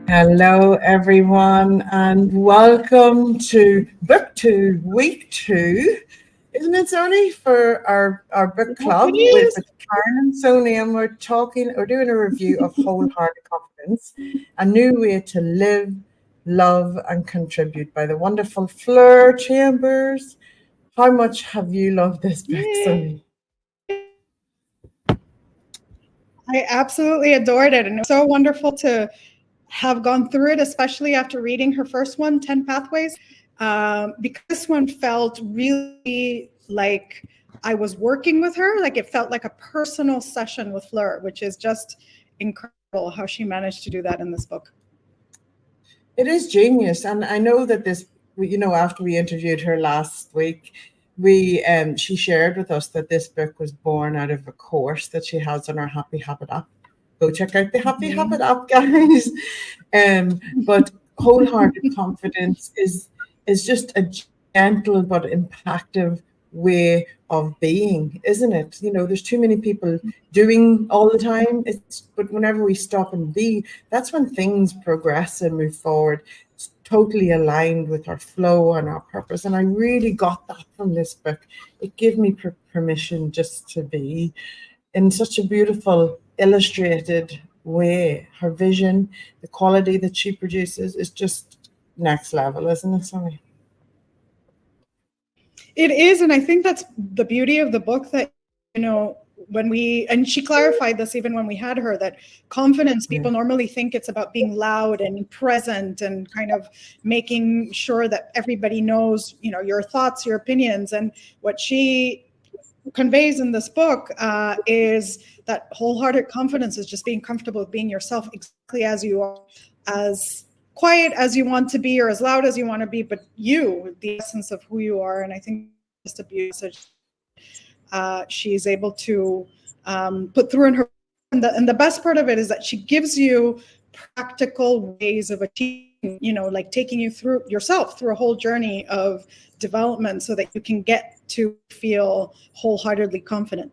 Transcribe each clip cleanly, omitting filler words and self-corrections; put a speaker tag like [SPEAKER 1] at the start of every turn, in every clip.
[SPEAKER 1] Hello, everyone, and welcome to Book 2, Week 2. Isn't it, Sonee, for our book
[SPEAKER 2] Yes, it
[SPEAKER 1] club with
[SPEAKER 2] is.
[SPEAKER 1] Karen and Sonee, and we're doing a review of Wholehearted Confidence, a new way to live, love, and contribute by the wonderful Fleur Chambers. How much have you loved this book,
[SPEAKER 2] Yay.
[SPEAKER 1] Sonee?
[SPEAKER 2] I absolutely adored it. And it was so wonderful to have gone through it, especially after reading her first one, 10 Pathways, because this one felt really like I was working with her. Like it felt like a personal session with Fleur, which is just incredible how she managed to do that in this book.
[SPEAKER 1] It is genius, and I know that after we interviewed her last week, she shared with us that this book was born out of a course that she has on our Happy Habit app. Go check out the Happy Habit
[SPEAKER 2] Mm-hmm.
[SPEAKER 1] app, guys. But wholehearted confidence is just a gentle but impactful way of being, isn't it? There's too many people doing all the time. But whenever we stop and be, that's when things progress and move forward. It's totally aligned with our flow and our purpose. And I really got that from this book. It gave me permission just to be in such a beautiful, illustrated way. Her vision, the quality that she produces is just next level, isn't it, Sonny?
[SPEAKER 2] It is, and I think that's the beauty of the book that, when and she clarified this even when we had her, that confidence,
[SPEAKER 1] Yeah.
[SPEAKER 2] people normally think it's about being loud and present and kind of making sure that everybody knows, your thoughts, your opinions. And what she conveys in this book is that wholehearted confidence is just being comfortable with being yourself exactly as you are, as quiet as you want to be or as loud as you want to be, but you, the essence of who you are. And I think just a beautiful message she's able to put through in her. And the best part of it is that she gives you practical ways of achieving, like taking you through yourself through a whole journey of development so that you can get to feel wholeheartedly confident.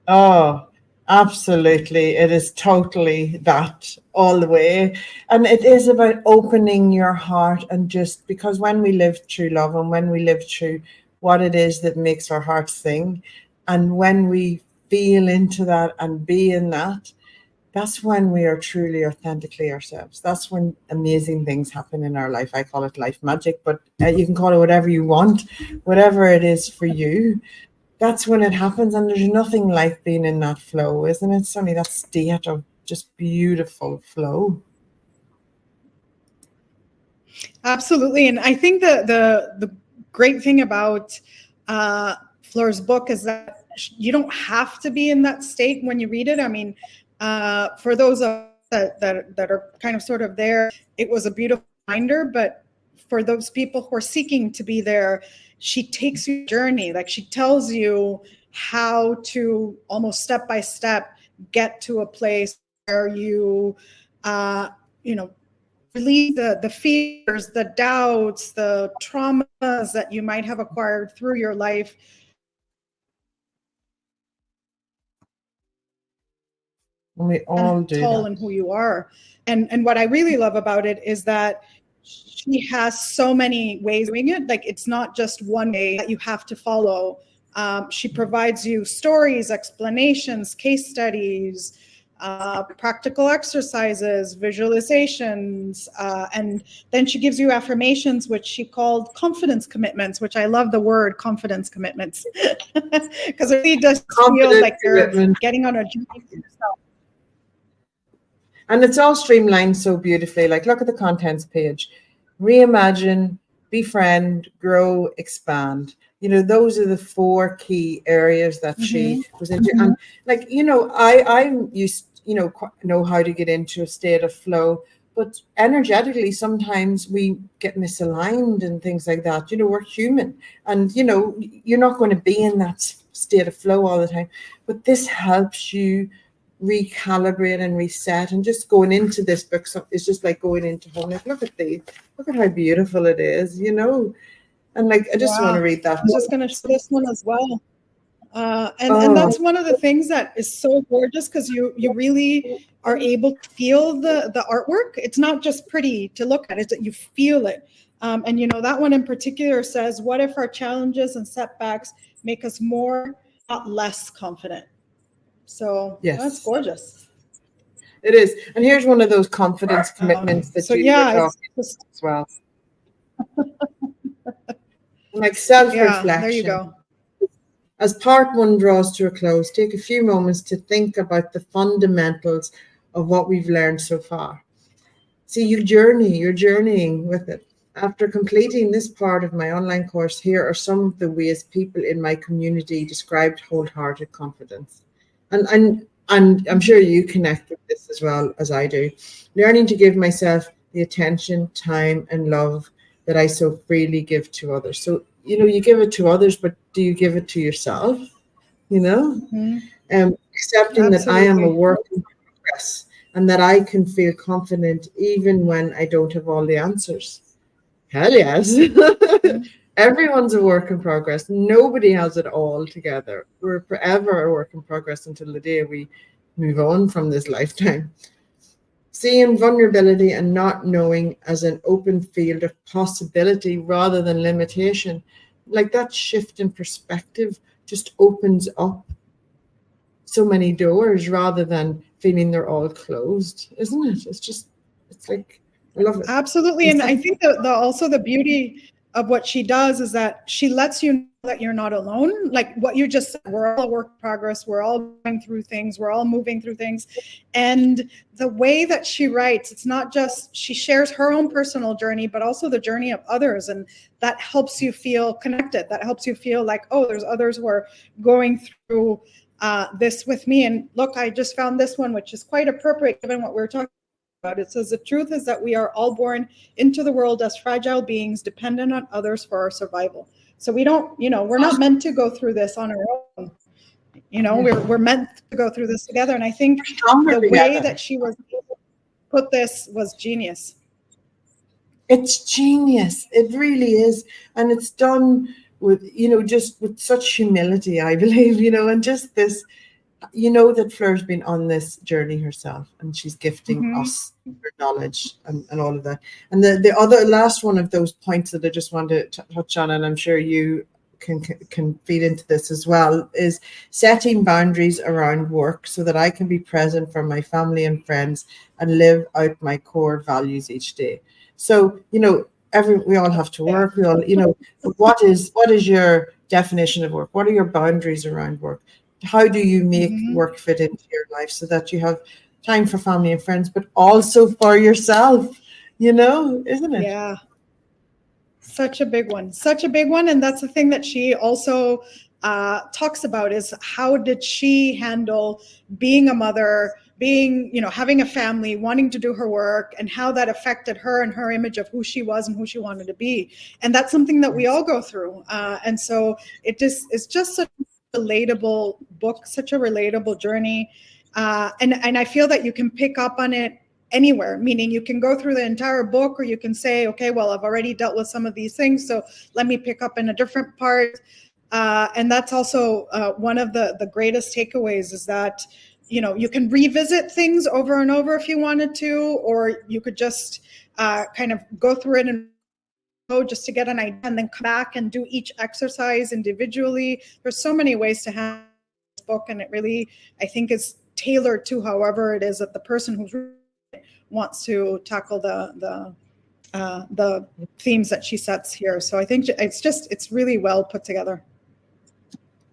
[SPEAKER 1] Oh, absolutely. It is totally that all the way. And it is about opening your heart, and just because when we live through love and when we live through what it is that makes our hearts sing, and when we feel into that and be in that, that's when we are truly authentically ourselves. That's when amazing things happen in our life. I call it life magic, but you can call it whatever you want, whatever it is for you. That's when it happens, and there's nothing like being in that flow, isn't it, Sonny? That state of just beautiful flow.
[SPEAKER 2] Absolutely. And I think the great thing about Fleur's book is that you don't have to be in that state when you read it. I mean, for those of us that are kind of sort of there, it was a beautiful reminder. But for those people who are seeking to be there, she takes you on a journey. Like she tells you how to almost step by step get to a place where uh, you know, release the fears, the doubts, the traumas that you might have acquired through your life.
[SPEAKER 1] And we all do
[SPEAKER 2] Tall
[SPEAKER 1] that.
[SPEAKER 2] in who you are. And what I really love about it is that she has so many ways of doing it. Like it's not just one way that you have to follow. She provides you stories, explanations, case studies, practical exercises, visualizations, and then she gives you affirmations, which she called confidence commitments, which I love the word confidence commitments because it really does feel
[SPEAKER 1] Confident
[SPEAKER 2] like you're
[SPEAKER 1] commitment.
[SPEAKER 2] getting on a journey for yourself.
[SPEAKER 1] And it's all streamlined so beautifully. Like, look at the contents page. Reimagine, befriend, grow, expand. Those are the four key areas that she
[SPEAKER 2] Mm-hmm.
[SPEAKER 1] was into. And like, I used, know how to get into a state of flow, but energetically, sometimes we get misaligned and things like that. We're human, and you're not going to be in that state of flow all the time. But this helps you recalibrate and reset, and just going into this book is just like going into home. Like, look at how beautiful it is, and like I just want to
[SPEAKER 2] Yeah,
[SPEAKER 1] read that.
[SPEAKER 2] I was just going to show this one as well. And that's one of the things that is so gorgeous, because you really are able to feel the artwork. It's not just pretty to look at, it's that you feel it. And that one in particular says, what if our challenges and setbacks make us more, not less confident? So
[SPEAKER 1] yes,
[SPEAKER 2] that's gorgeous.
[SPEAKER 1] It is. And here's one of those confidence commitments that you were talking about as well. Like self-reflection.
[SPEAKER 2] Yeah, there you go.
[SPEAKER 1] As part one draws to a close, take a few moments to think about the fundamentals of what we've learned so far. See, you're journeying with it. After completing this part of my online course, here are some of the ways people in my community described wholehearted confidence. And I'm sure you connect with this as well as I do. Learning to give myself the attention, time, and love that I so freely give to others. So, you give it to others, but do you give it to yourself? Accepting
[SPEAKER 2] Absolutely.
[SPEAKER 1] that I am a work in progress and that I can feel confident even when I don't have all the answers. Hell yes. Everyone's a work in progress. Nobody has it all together. We're forever a work in progress until the day we move on from this lifetime. Seeing vulnerability and not knowing as an open field of possibility rather than limitation, like that shift in perspective just opens up so many doors rather than feeling they're all closed, isn't it? It's like, I love it.
[SPEAKER 2] Absolutely. And I think that also the beauty of what she does is that she lets you know that you're not alone. Like what you just said, we're all a work in progress. We're all going through things. We're all moving through things. And the way that she writes, it's not just, she shares her own personal journey, but also the journey of others. And that helps you feel connected. That helps you feel like, oh, there's others who are going through this with me. And look, I just found this one, which is quite appropriate given what we're talking about. It says, the truth is that we are all born into the world as fragile beings dependent on others for our survival. So we don't, we're not meant to go through this on our own. We're meant to go through this together. And I think the way that she was able to put this was genius.
[SPEAKER 1] It's genius. It really is. And it's done with, just with such humility, I believe, and just this, that Fleur's been on this journey herself and she's gifting us her knowledge and all of that. And the other last one of those points that I just want to touch on, and I'm sure you can feed into this as well, is setting boundaries around work so that I can be present for my family and friends and live out my core values each day. So, we all have to work. We all, what is your definition of work? What are your boundaries around work? How do you make work fit into your life so that you have time for family and friends, but also for yourself, isn't it?
[SPEAKER 2] Yeah. Such a big one. And that's the thing that she also talks about, is how did she handle being a mother, being, having a family, wanting to do her work, and how that affected her and her image of who she was and who she wanted to be. And that's something that we all go through. And so it's just such a relatable book, such a relatable journey. And I feel that you can pick up on it anywhere, meaning you can go through the entire book, or you can say, okay, well, I've already dealt with some of these things, so let me pick up in a different part. And that's also one of the greatest takeaways, is that, you can revisit things over and over if you wanted to, or you could just kind of go through it and just to get an idea, and then come back and do each exercise individually. There's so many ways to handle this book, and it really, I think, is tailored to however it is that the person who's wants to tackle the themes that she sets here. So I think it's really well put together.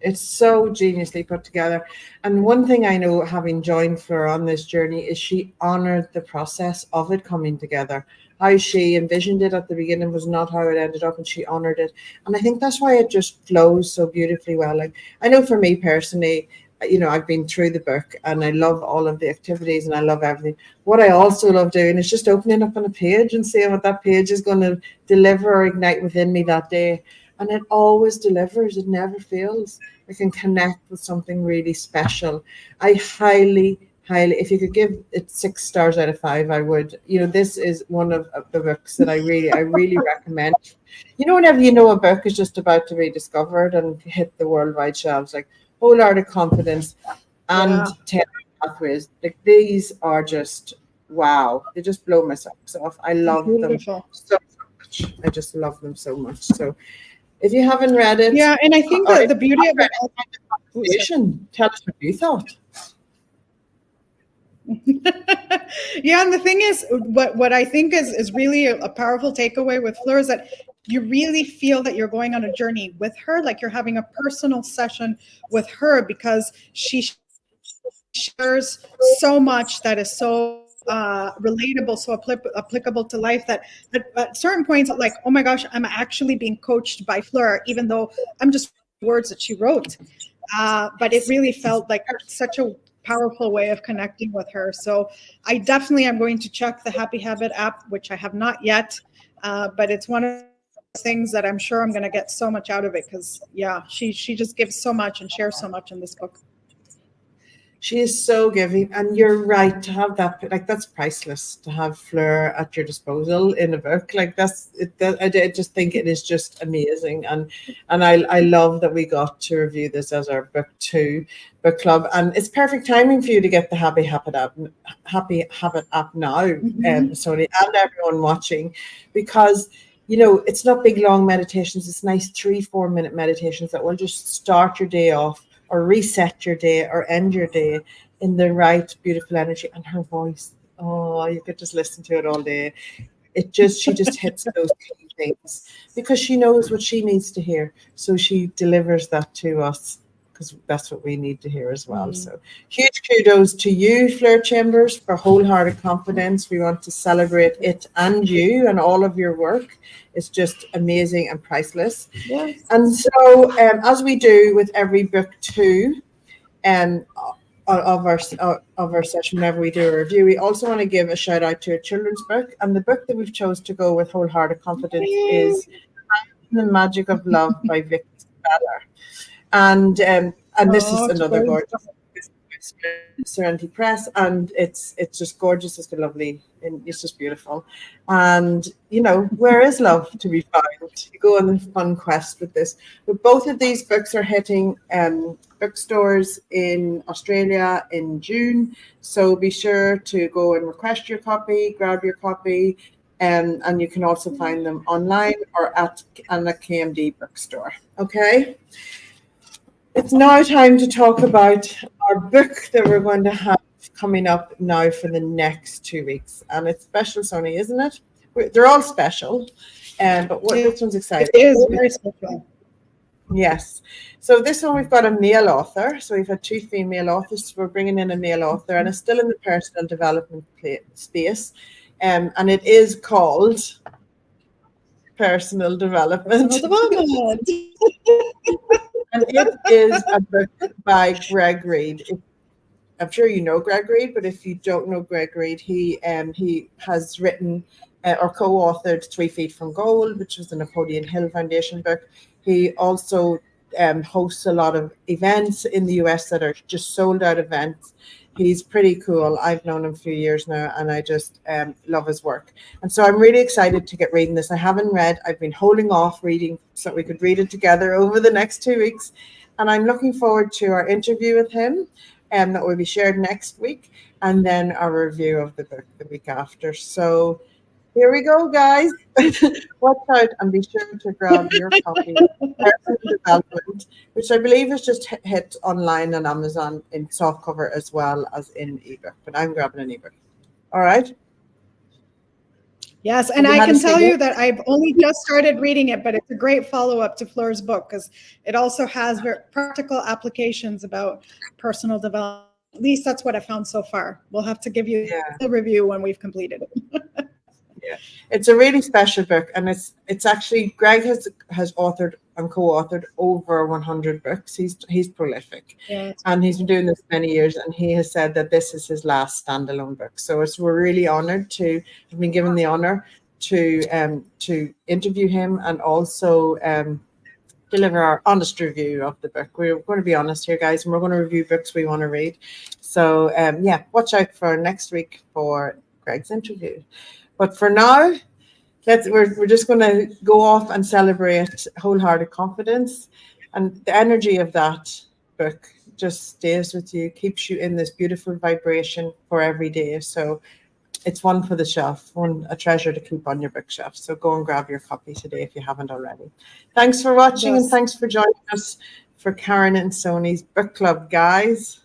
[SPEAKER 1] It's so geniusly put together. And one thing I know, having joined Fleur on this journey, is she honored the process of it coming together. How she envisioned it at the beginning was not how it ended up, and she honored it. And I think that's why it just flows so beautifully well. Like, I know for me personally, I've been through the book and I love all of the activities and I love everything. What I also love doing is just opening up on a page and seeing what that page is going to deliver or ignite within me that day. And it always delivers. It never fails. I can connect with something really special. I highly, if you could give it 6 stars out of 5, I would. This is one of the books that I really recommend. Whenever a book is just about to be discovered and hit the worldwide shelves, like, Wholehearted Confidence, and
[SPEAKER 2] Yeah.
[SPEAKER 1] 10 Pathways. Like, these are just wow. They just blow my socks off. I love them
[SPEAKER 2] Beautiful.
[SPEAKER 1] so much. I just love them so much. So if you haven't read it,
[SPEAKER 2] Yeah, and I think
[SPEAKER 1] or
[SPEAKER 2] that
[SPEAKER 1] if
[SPEAKER 2] the
[SPEAKER 1] you
[SPEAKER 2] beauty
[SPEAKER 1] have
[SPEAKER 2] of
[SPEAKER 1] read
[SPEAKER 2] it.
[SPEAKER 1] it, find the
[SPEAKER 2] Oh, sorry.
[SPEAKER 1] conversation. Tell us what you thought.
[SPEAKER 2] Yeah, and the thing is, what I think is really a powerful takeaway with Fleur is that you really feel that you're going on a journey with her, like you're having a personal session with her, because she shares so much that is so relatable, so applicable to life, that at certain points, like, oh my gosh, I'm actually being coached by Fleur, even though I'm just words that she wrote. But it really felt like such a powerful way of connecting with her. So I definitely am going to check the Happy Habit app, which I have not yet. But it's one of those things that I'm sure I'm going to get so much out of it, because yeah, she just gives so much and shares so much in this book.
[SPEAKER 1] She is so giving, and you're right to have that. Like, that's priceless to have Fleur at your disposal in a book. Like, that's it. I just think it is just amazing, and I love that we got to review this as our book 2 book club, and it's perfect timing for you to get the Happy Habit app now,
[SPEAKER 2] Mm-hmm.
[SPEAKER 1] Sonee, and everyone watching, because it's not big long meditations. It's nice 3-4 minute meditations that will just start your day off, or reset your day, or end your day in the right beautiful energy. And her voice, oh, you could just listen to it all day. She just hits those key things because she knows what she needs to hear, so she delivers that to us, because that's what we need to hear as well.
[SPEAKER 2] Mm.
[SPEAKER 1] So huge kudos to you, Fleur Chambers, for Wholehearted Confidence. We want to celebrate it and you and all of your work. It's just amazing and priceless.
[SPEAKER 2] Yes.
[SPEAKER 1] And so, as we do with every book 2, um, of our session, whenever we do a review, we also want to give a shout out to a children's book. And the book that we've chose to go with Wholehearted Confidence
[SPEAKER 2] Yay.
[SPEAKER 1] is The Magic of Love by Vikki Speller. And this is
[SPEAKER 2] Oh,
[SPEAKER 1] another
[SPEAKER 2] good.
[SPEAKER 1] gorgeous Serenity Press, and it's just gorgeous. It's got lovely, and it's just beautiful. And where is love to be found? You go on a fun quest with this. But both of these books are hitting bookstores in Australia in June, so be sure to go and request your copy, grab your copy, and you can also find them online or at a KMD bookstore. Okay. It's now time to talk about our book that we're going to have coming up now for the next 2 weeks. And it's special, Sonee, isn't it? They're all special, but this one's
[SPEAKER 2] It
[SPEAKER 1] exciting.
[SPEAKER 2] is very special.
[SPEAKER 1] Yes. So this one, we've got a male author. So we've had 2 female authors. So we're bringing in a male author, and it's still in the personal development space. And it is called Personal Development.
[SPEAKER 2] Personal development.
[SPEAKER 1] And it is a book by Greg Reid. I'm sure you know Greg Reid, but if you don't know Greg Reid, he has written or co-authored 3 Feet from Gold, which was the Napoleon Hill Foundation book. He also hosts a lot of events in the US that are just sold out events. He's pretty cool. I've known him a few years now, and I just love his work. And so I'm really excited to get reading this. I haven't read. I've been holding off reading so that we could read it together over the next 2 weeks. And I'm looking forward to our interview with him, that will be shared next week, and then our review of the book the week after. So here we go, guys. Watch out and be sure to grab your copy of Personal Development, which I believe is just hit online on Amazon in softcover as well as in ebook. But I'm grabbing an ebook. All right.
[SPEAKER 2] Yes, and
[SPEAKER 1] Have you
[SPEAKER 2] I
[SPEAKER 1] had a
[SPEAKER 2] can tell
[SPEAKER 1] cigarette?
[SPEAKER 2] you that I've only just started reading it, but it's a great follow-up to Fleur's book, because it also has very practical applications about personal development. At least that's what I found so far. We'll have to give you
[SPEAKER 1] Yeah.
[SPEAKER 2] a review when we've completed it.
[SPEAKER 1] Yeah, it's a really special book, and it's actually Greg has authored and co-authored over 100 books. He's prolific,
[SPEAKER 2] Yeah.
[SPEAKER 1] and he's been doing this many years. And he has said that this is his last standalone book. So we're really honored to have been given the honor to interview him, and also deliver our honest review of the book. We're going to be honest here, guys, and we're going to review books we want to read. So yeah, watch out for next week for Greg's interview. But for now, we're just going to go off and celebrate Wholehearted Confidence, and the energy of that book just stays with you, keeps you in this beautiful vibration for every day. So it's one for the shelf, a treasure to keep on your bookshelf. So go and grab your copy today if you haven't already. Thanks for watching and thanks for joining us for Karen and Sonee's book club, guys.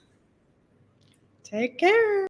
[SPEAKER 2] Take care.